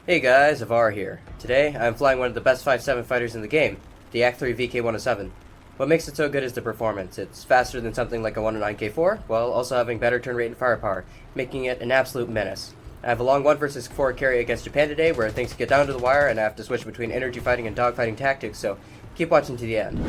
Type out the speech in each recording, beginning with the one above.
Hey guys, Avar here. Today, I'm flying one of the best 5.7 fighters in the game, the Yak-3 VK-107. What makes it so good is the performance. It's faster than something like a 109K4, while also having better turn rate and firepower, making it an absolute menace. I have a long 1 versus 4 carry against Japan today, where things get down to the wire and I have to switch between energy fighting and dogfighting tactics, so keep watching to the end.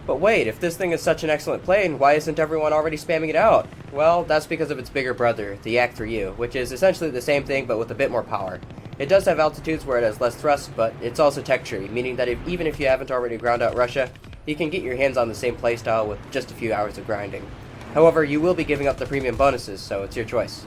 But wait, if this thing is such an excellent plane, why isn't everyone already spamming it out? Well, that's because of its bigger brother, the Yak-3U, which is essentially the same thing but with a bit more power. It does have altitudes where it has less thrust, but it's also tech tree, meaning that even if you haven't already ground out Russia, you can get your hands on the same playstyle with just a few hours of grinding. However, you will be giving up the premium bonuses, so it's your choice.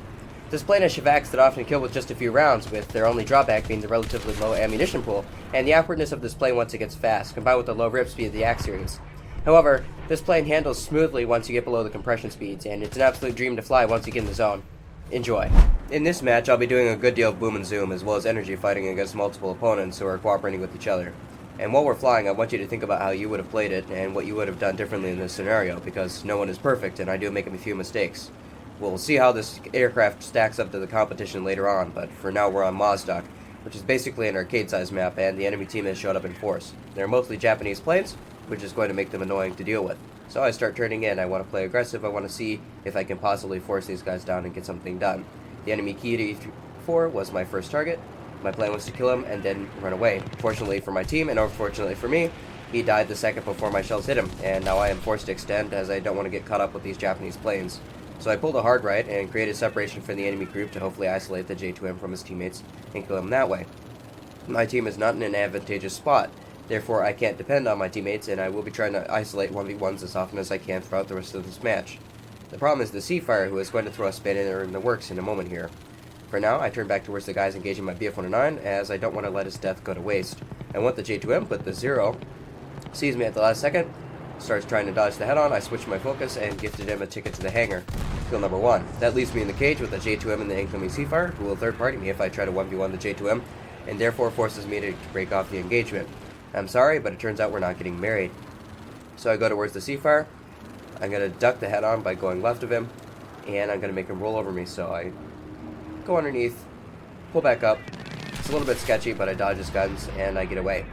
This plane has Shavaks that often kill with just a few rounds, with their only drawback being the relatively low ammunition pool, and the awkwardness of this plane once it gets fast, combined with the low rip speed of the Yak series. However, this plane handles smoothly once you get below the compression speeds, and it's an absolute dream to fly once you get in the zone. Enjoy. In this match, I'll be doing a good deal of boom and zoom, as well as energy fighting against multiple opponents who are cooperating with each other. And while we're flying, I want you to think about how you would have played it, and what you would have done differently in this scenario, because no one is perfect, and I do make a few mistakes. We'll see how this aircraft stacks up to the competition later on, but for now we're on Mozdok, which is basically an arcade-sized map, and the enemy team has showed up in force. They're mostly Japanese planes, which is going to make them annoying to deal with. So I start turning in. I want to play aggressive. I want to see if I can possibly force these guys down and get something done. The enemy Ki-4 was my first target. My plan was to kill him and then run away. Fortunately for my team, and unfortunately for me, he died the second before my shells hit him, and now I am forced to extend as I don't want to get caught up with these Japanese planes. So I pulled a hard right and created separation from the enemy group to hopefully isolate the J2M from his teammates and kill him that way. My team is not in an advantageous spot. Therefore, I can't depend on my teammates, and I will be trying to isolate 1v1s as often as I can throughout the rest of this match. The problem is the Seafire, who is going to throw a spinner in the works in a moment here. For now, I turn back towards the guys engaging my BF-109, as I don't want to let his death go to waste. I want the J2M, but the Zero sees me at the last second, starts trying to dodge the head-on. I switch my focus and gifted him a ticket to the hangar. Kill number 1. That leaves me in the cage with the J2M and the incoming Seafire, who will third-party me if I try to 1v1 the J2M, and therefore forces me to break off the engagement. I'm sorry, but it turns out we're not getting married. So I go towards the Seafire. I'm going to duck the head-on by going left of him, and I'm going to make him roll over me, so I go underneath, pull back up. It's a little bit sketchy, but I dodge his guns, and I get away.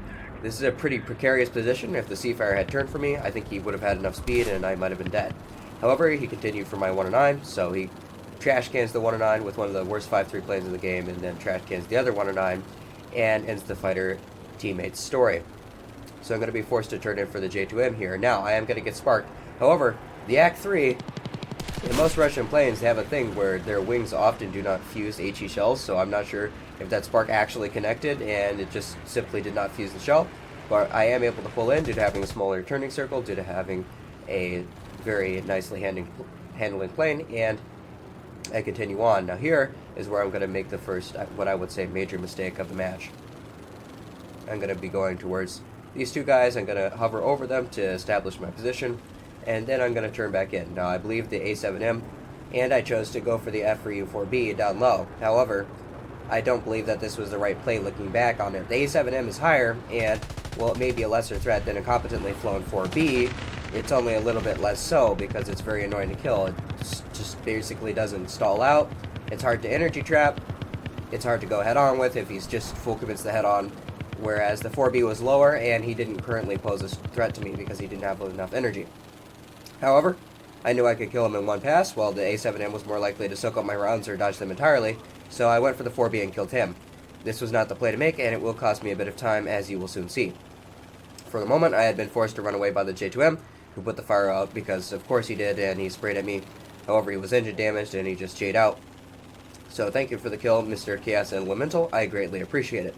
This is a pretty precarious position. If the Seafire had turned for me, I think he would have had enough speed, and I might have been dead. However, he continued for my 109, so he trash cans the 109 with one of the worst 5-3 planes in the game, and then trash cans the other 109, and ends the fighter teammate's story. So I'm going to be forced to turn in for the J2M here. Now, I am going to get sparked. However, the Yak-3, in most Russian planes, they have a thing where their wings often do not fuse HE shells, so I'm not sure if that spark actually connected and it just simply did not fuse the shell. But I am able to pull in due to having a smaller turning circle, due to having a very nicely handling plane, and I continue on. Now here is where I'm going to make the first, what I would say, major mistake of the match. I'm going to be going towards these two guys. I'm going to hover over them to establish my position, and then I'm going to turn back in. Now, I believe the A7M, and I chose to go for the F4B down low. However, I don't believe that this was the right play looking back on it. The A7M is higher, and, well, it may be a lesser threat than a competently flown 4B. It's only a little bit less so because it's very annoying to kill. It just basically doesn't stall out. It's hard to energy trap. It's hard to go head-on with if he's just full commits the head-on. Whereas the 4B was lower, and he didn't currently pose a threat to me because he didn't have enough energy. However, I knew I could kill him in one pass, while the A7M was more likely to soak up my rounds or dodge them entirely, so I went for the 4B and killed him. This was not the play to make, and it will cost me a bit of time, as you will soon see. For the moment, I had been forced to run away by the J2M, who put the fire out, because of course he did, and he sprayed at me. However, he was engine damaged, and he just J'd out. So thank you for the kill, Mr. Chaos Elemental. I greatly appreciate it.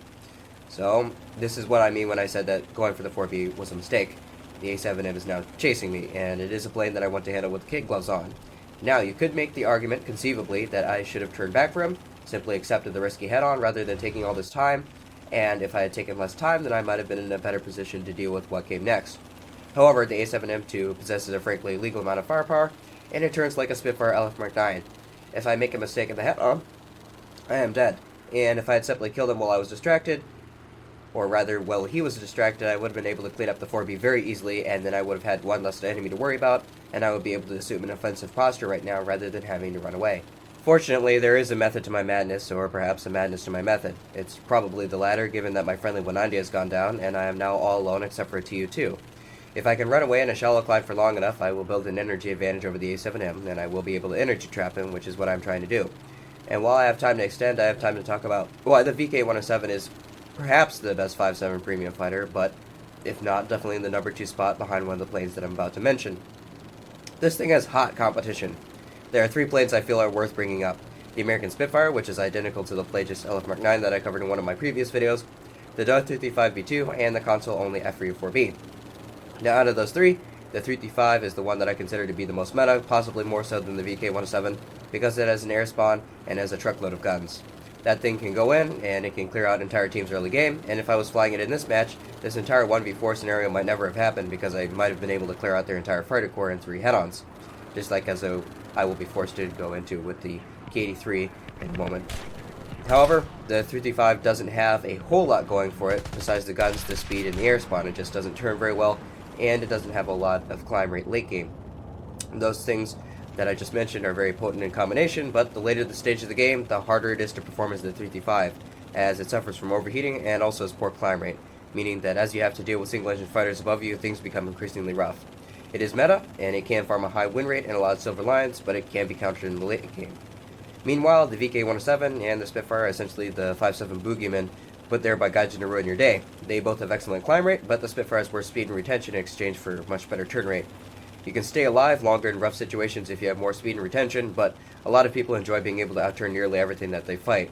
So, this is what I mean when I said that going for the 4B was a mistake. The A7M is now chasing me, and it is a plane that I want to handle with kid gloves on. Now, you could make the argument, conceivably, that I should have turned back for him, simply accepted the risky head-on rather than taking all this time, and if I had taken less time, then I might have been in a better position to deal with what came next. However, the A7M2 possesses a frankly legal amount of firepower, and it turns like a Spitfire LF Mark 9. If I make a mistake in the head-on, I am dead, and if I had simply killed him while I was distracted, or rather, while he was distracted, I would have been able to clean up the 4B very easily, and then I would have had one less enemy to worry about, and I would be able to assume an offensive posture right now rather than having to run away. Fortunately, there is a method to my madness, or perhaps a madness to my method. It's probably the latter, given that my friendly 190 has gone down, and I am now all alone except for a TU-2. If I can run away in a shallow climb for long enough, I will build an energy advantage over the A7M, and I will be able to energy trap him, which is what I'm trying to do. And while I have time to extend, I have time to talk about why the VK-107 is perhaps the best 5.7 premium fighter, but if not, definitely in the number 2 spot behind one of the planes that I'm about to mention. This thing has hot competition. There are 3 planes I feel are worth bringing up. The American Spitfire, which is identical to the Plagius LF Mark 9 that I covered in one of my previous videos, the Doug 335B2, and the console-only F-304B. Now, out of those 3, the 335 is the one that I consider to be the most meta, possibly more so than the VK-107, because it has an air spawn and has a truckload of guns. That thing can go in, and it can clear out entire teams early game, and if I was flying it in this match, this entire 1v4 scenario might never have happened because I might have been able to clear out their entire fighter core in 3 head-ons, just like as though I will be forced to go into with the K-83 in a moment. However, the 335 doesn't have a whole lot going for it besides the guns, the speed, and the air spawn. It just doesn't turn very well, and it doesn't have a lot of climb rate late game. Those things that I just mentioned are very potent in combination, but the later the stage of the game, the harder it is to perform as the 335, as it suffers from overheating and also has poor climb rate, meaning that as you have to deal with single engine fighters above you, things become increasingly rough. It is meta, and it can farm a high win rate and a lot of silver lions, but it can be countered in the late game. Meanwhile, the VK-107 and the Spitfire are essentially the 5.7 boogeymen put there by Gaijin to ruin your day. They both have excellent climb rate, but the Spitfire has worse speed and retention in exchange for much better turn rate. You can stay alive longer in rough situations if you have more speed and retention, but a lot of people enjoy being able to outturn nearly everything that they fight.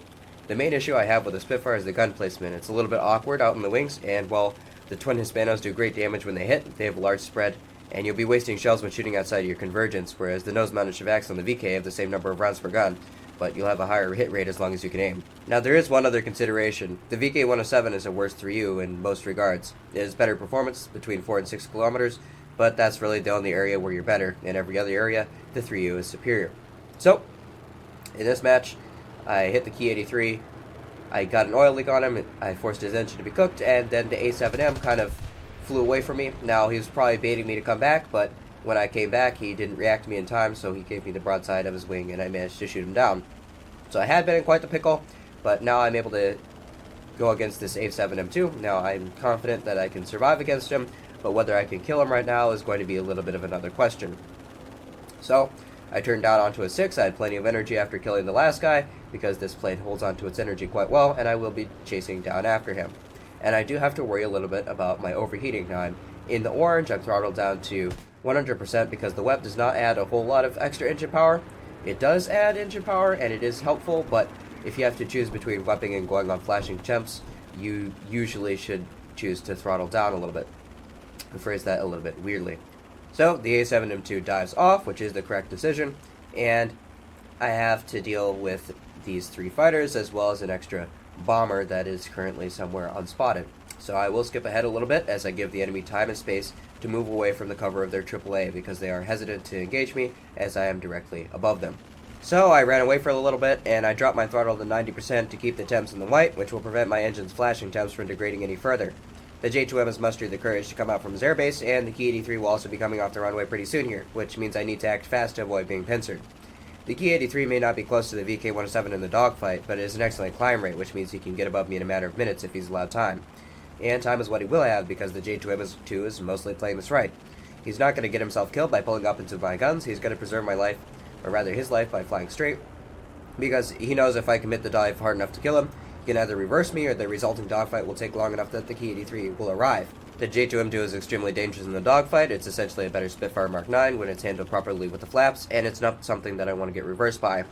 The main issue I have with the Spitfire is the gun placement. It's a little bit awkward out in the wings, and while the twin Hispanos do great damage when they hit, they have a large spread, and you'll be wasting shells when shooting outside of your convergence, whereas the nose-mounted Shivaks on the VK have the same number of rounds per gun, but you'll have a higher hit rate as long as you can aim. Now, there is one other consideration. The VK-107 is a worse 3U in most regards. It has better performance between 4 and 6 kilometers, but that's really the only area where you're better. In every other area, the 3U is superior. So, in this match, I hit the Ki-83, I got an oil leak on him, I forced his engine to be cooked, and then the A7M kind of flew away from me. Now, he was probably baiting me to come back, but when I came back, he didn't react to me in time, so he gave me the broadside of his wing, and I managed to shoot him down. So I had been in quite the pickle, but now I'm able to go against this A7M2. Now, I'm confident that I can survive against him, but whether I can kill him right now is going to be a little bit of another question. So, I turned down onto a 6. I had plenty of energy after killing the last guy, because this plane holds onto its energy quite well, and I will be chasing down after him. And I do have to worry a little bit about my overheating. Now, I'm in the orange, I'm throttled down to 100% because the web does not add a whole lot of extra engine power. It does add engine power, and it is helpful, but if you have to choose between webbing and going on flashing temps, you usually should choose to throttle down a little bit. I phrase that a little bit weirdly. So, the A7M2 dives off, which is the correct decision, and I have to deal with these 3 fighters, as well as an extra bomber that is currently somewhere unspotted. So I will skip ahead a little bit as I give the enemy time and space to move away from the cover of their AAA because they are hesitant to engage me as I am directly above them. So I ran away for a little bit and I dropped my throttle to 90% to keep the temps in the white, which will prevent my engine's flashing temps from degrading any further. The J2M has mustered the courage to come out from his airbase, and the Ki-83 will also be coming off the runway pretty soon here, which means I need to act fast to avoid being pincered. The Ki-83 may not be close to the VK-107 in the dogfight, but it is an excellent climb rate, which means he can get above me in a matter of minutes if he's allowed time. And time is what he will have, because the J2M2 is mostly playing this right. He's not going to get himself killed by pulling up into my guns, he's going to preserve my life, or rather his life, by flying straight, because he knows if I commit the dive hard enough to kill him, he can either reverse me or the resulting dogfight will take long enough that the Ki-83 will arrive. The J2M2 is extremely dangerous in the dogfight. It's essentially a better Spitfire Mark 9 when it's handled properly with the flaps, and it's not something that I want to get reversed by.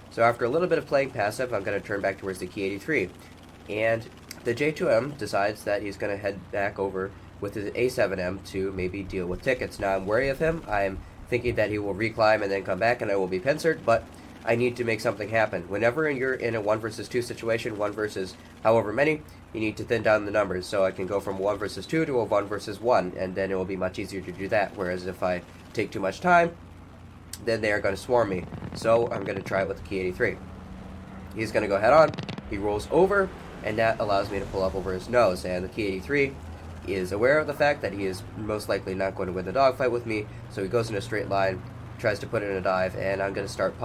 So after a little bit of playing passive, I'm going to turn back towards the Ki-83. And the J2M decides that he's going to head back over with his A7M to maybe deal with tickets. Now I'm wary of him. I'm thinking that he will reclimb and then come back and I will be pincered, but I need to make something happen. Whenever you're in a 1 versus 2 situation, 1 versus however many, you need to thin down the numbers. So I can go from 1 versus 2 to a 1 versus 1, and then it will be much easier to do that. Whereas if I take too much time, then they are going to swarm me. So I'm going to try it with the Ki-83. He's going to go head on, he rolls over, and that allows me to pull up over his nose. And the Ki-83 is aware of the fact that he is most likely not going to win the dogfight with me, so he goes in a straight line, tries to put in a dive, and I'm going to start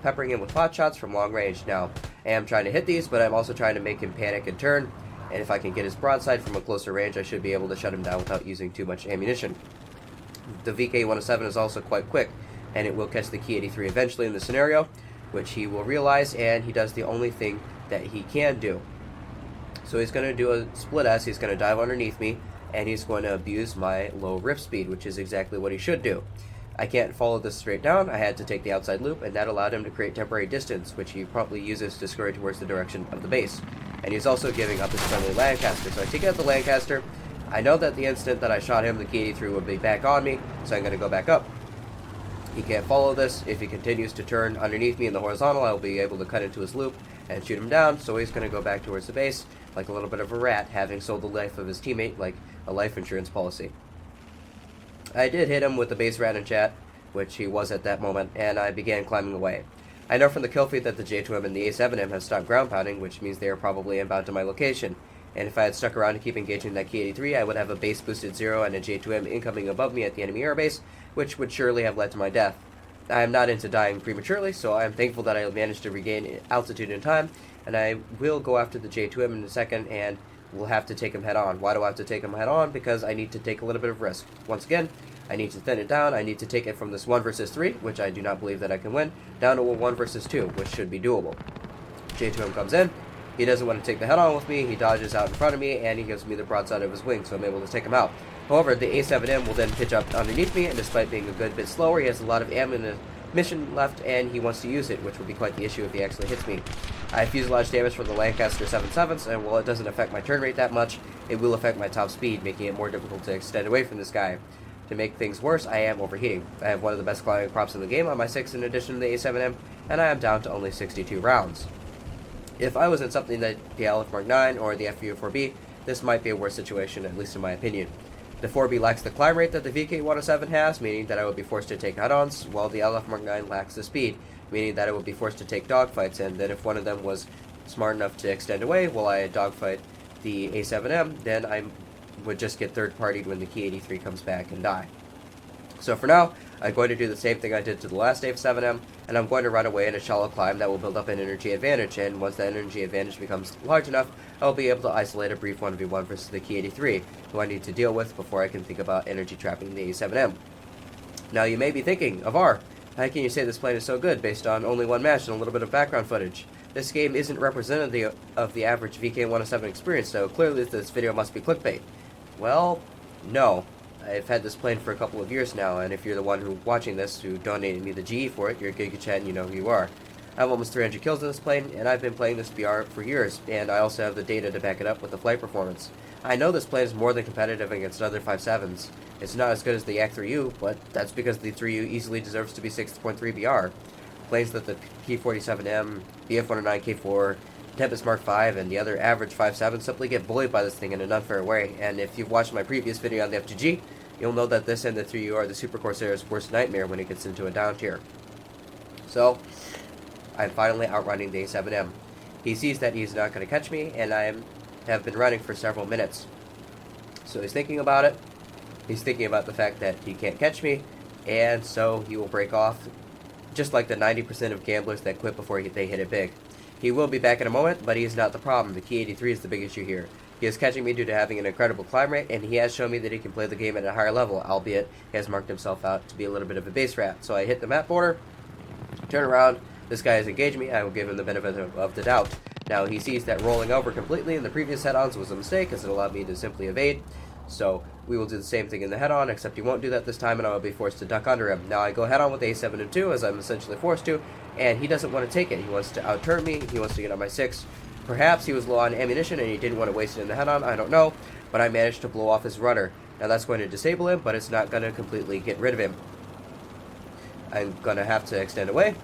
peppering him with pot shots from long range. Now, I am trying to hit these, but I'm also trying to make him panic and turn, and if I can get his broadside from a closer range, I should be able to shut him down without using too much ammunition. The VK-107 is also quite quick, and it will catch the Ki-83 eventually in the scenario, which he will realize, and he does the only thing that he can do. So he's going to do a split S, he's going to dive underneath me, and he's going to abuse my low rip speed, which is exactly what he should do. I can't follow this straight down, I had to take the outside loop, and that allowed him to create temporary distance, which he probably uses to scurry towards the direction of the base. And he's also giving up his friendly Lancaster, so I take out the Lancaster. I know that the instant that I shot him, the Ki-83 would be back on me, so I'm going to go back up. He can't follow this. If he continues to turn underneath me in the horizontal, I'll be able to cut into his loop and shoot him down, so he's going to go back towards the base, like a little bit of a rat, having sold the life of his teammate like a life insurance policy. I did hit him with the base rat in chat, which he was at that moment, and I began climbing away. I know from the kill feed that the J2M and the A7M have stopped ground pounding, which means they are probably inbound to my location. And if I had stuck around to keep engaging that Ki-83, I would have a base boosted 0 and a J2M incoming above me at the enemy airbase, which would surely have led to my death. I am not into dying prematurely, so I am thankful that I managed to regain altitude in time, and I will go after the J2M in a second, and we'll have to take him head on. Why do I have to take him head on? Because I need to take a little bit of risk. Once again, I need to thin it down. I need to take it from this 1 versus 3, which I do not believe that I can win, down to a 1 versus 2, which should be doable. J2M comes in. He doesn't want to take the head on with me. He dodges out in front of me, and he gives me the broadside of his wing, so I'm able to take him out. However, the A7M will then pitch up underneath me, and despite being a good bit slower, he has a lot of ammunition left, and he wants to use it, which will be quite the issue if he actually hits me. I fuselage damage from the Lancaster 7.7s, and while it doesn't affect my turn rate that much, it will affect my top speed, making it more difficult to extend away from this guy. To make things worse, I am overheating. I have one of the best climbing props in the game on my 6 in addition to the A7M, and I am down to only 62 rounds. If I was in something like the LF Mark 9 or the FU4B, this might be a worse situation, at least in my opinion. The 4B lacks the climb rate that the VK-107 has, meaning that I would be forced to take head-ons, while the LF Mark 9 lacks the speed, meaning that I would be forced to take dogfights, and then if one of them was smart enough to extend away while I dogfight the A7M, then I would just get third-partied when the Ki-83 comes back and die. So for now, I'm going to do the same thing I did to the last A7M, and I'm going to run away in a shallow climb that will build up an energy advantage, and once that energy advantage becomes large enough, I'll be able to isolate a brief 1v1 versus the Ki-83, who I need to deal with before I can think about energy trapping the A7M. Now you may be thinking, Avar, how can you say this plane is so good based on only one match and a little bit of background footage? This game isn't representative of the average VK-107 experience, so clearly this video must be clickbait. Well, no. I've had this plane for a couple of years now, and if you're the one who watching this who donated me the GE for it, you're a Giga Chat and you know who you are. I have almost 300 kills in this plane, and I've been playing this BR for years, and I also have the data to back it up with the flight performance. I know this plane is more than competitive against other 5.7s. It's not as good as the Yak-3U, but that's because the 3U easily deserves to be 6.3 BR. Planes that the P-47M, BF-109K4, Tempest Mark 5, and the other average 5.7 simply get bullied by this thing in an unfair way, and if you've watched my previous video on the FGG, you'll know that this and the 3U are the Super Corsair's worst nightmare when it gets into a down tier. So, I'm finally outrunning the A7M. He sees that he's not going to catch me, and I have been running for several minutes. So he's thinking about it. He's thinking about the fact that he can't catch me, and so he will break off, just like the 90% of gamblers that quit before they hit it big. He will be back in a moment, but he is not the problem. The Ki-83 is the big issue here. He is catching me due to having an incredible climb rate, and he has shown me that he can play the game at a higher level, albeit he has marked himself out to be a little bit of a base rat. So I hit the map border, turn around, this guy is engaging me, I will give him the benefit of the doubt. Now he sees that rolling over completely in the previous head-ons was a mistake, as it allowed me to simply evade. So we will do the same thing in the head-on, except he won't do that this time, and I will be forced to duck under him. Now I go head-on with A7 and 2, as I'm essentially forced to, and he doesn't want to take it. He wants to outturn me, he wants to get on my 6. Perhaps he was low on ammunition and he didn't want to waste it in the head-on, I don't know, but I managed to blow off his rudder. Now that's going to disable him, but it's not going to completely get rid of him. I'm going to have to extend away.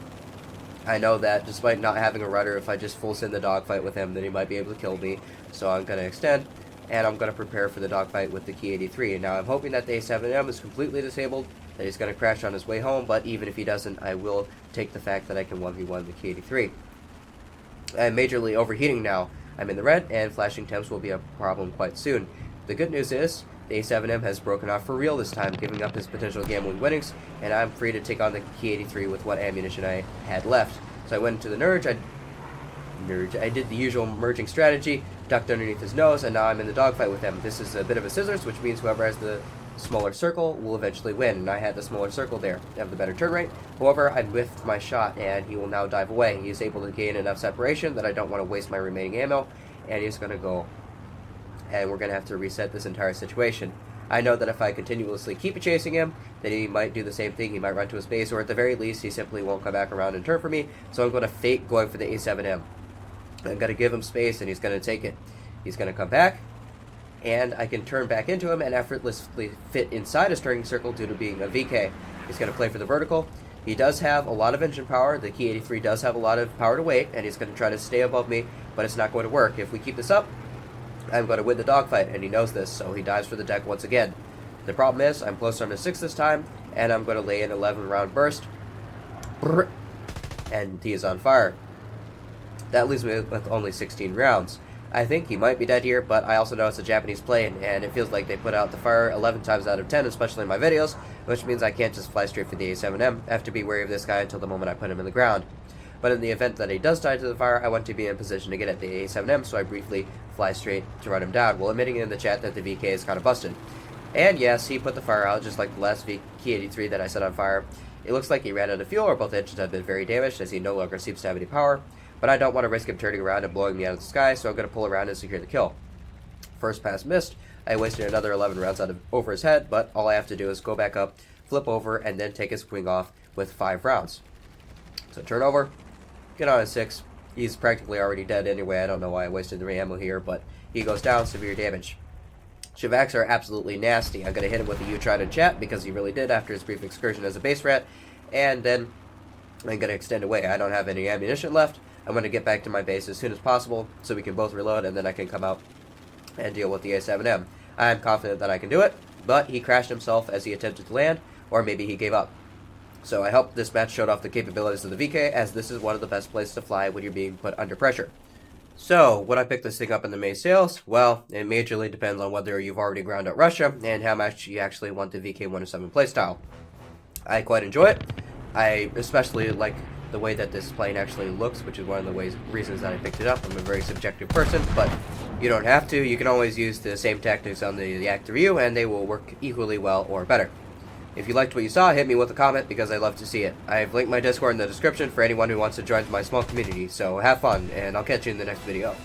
I know that despite not having a rudder, if I just full send the dogfight with him, then he might be able to kill me. So I'm going to extend, and I'm going to prepare for the dogfight with the Ki-83. Now I'm hoping that the A7M is completely disabled, that he's going to crash on his way home, but even if he doesn't, I will take the fact that I can 1v1 the Ki-83. I'm majorly overheating now. I'm in the red, and flashing temps will be a problem quite soon. The good news is, the A7M has broken off for real this time, giving up his potential gambling winnings, and I'm free to take on the Ki-83 with what ammunition I had left. So I went into the Nurge, I did the usual merging strategy, ducked underneath his nose, and now I'm in the dogfight with him. This is a bit of a scissors, which means whoever has the smaller circle will eventually win, and I had the smaller circle there. I have the better turn rate. However, I whiffed my shot, and he will now dive away. He is able to gain enough separation that I don't want to waste my remaining ammo, and he's going to go, and we're going to have to reset this entire situation. I know that if I continuously keep chasing him, then he might do the same thing. He might run to his base, or at the very least, he simply won't come back around and turn for me, so I'm going to fake going for the A7M. I'm going to give him space, and he's going to take it. He's going to come back, and I can turn back into him and effortlessly fit inside his turning circle due to being a VK. He's going to play for the vertical. He does have a lot of engine power. The Key-83 does have a lot of power to weight, and he's going to try to stay above me, but it's not going to work. If we keep this up, I'm going to win the dogfight, and he knows this, so he dives for the deck once again. The problem is, I'm closer on to 6 this time, and I'm going to lay an 11-round burst, and he is on fire. That leaves me with only 16 rounds. I think he might be dead here, but I also know it's a Japanese plane, and it feels like they put out the fire 11 times out of 10, especially in my videos, which means I can't just fly straight for the A7M. I have to be wary of this guy until the moment I put him in the ground. But in the event that he does die to the fire, I want to be in position to get at the A7M, so I briefly fly straight to run him down, while admitting in the chat that the VK is kind of busted. And yes, he put the fire out, just like the last Key-83 that I set on fire. It looks like he ran out of fuel, or both engines have been very damaged, as he no longer seems to have any power. But I don't want to risk him turning around and blowing me out of the sky, so I'm going to pull around and secure the kill. First pass missed. I wasted another 11 rounds over his head, but all I have to do is go back up, flip over, and then take his wing off with 5 rounds. So turn over, get on a 6. He's practically already dead anyway. I don't know why I wasted the ammo here, but he goes down, severe damage. Shivaks are absolutely nasty. I'm going to hit him with a U-Tron in chat, because he really did after his brief excursion as a base rat, and then I'm going to extend away. I don't have any ammunition left. I'm going to get back to my base as soon as possible so we can both reload, and then I can come out and deal with the A7M. I am confident that I can do it, but he crashed himself as he attempted to land, or maybe he gave up. So I hope this match showed off the capabilities of the VK, as this is one of the best places to fly when you're being put under pressure. So, would I pick this thing up in the May sales? Well, it majorly depends on whether you've already ground out Russia, and how much you actually want the VK-107 playstyle. I quite enjoy it. I especially like the way that this plane actually looks, which is one of the reasons that I picked it up. I'm a very subjective person, but you don't have to. You can always use the same tactics on the Yak-3, and they will work equally well or better. If you liked what you saw, hit me with a comment, because I love to see it. I've linked my Discord in the description for anyone who wants to join my small community, so have fun, and I'll catch you in the next video.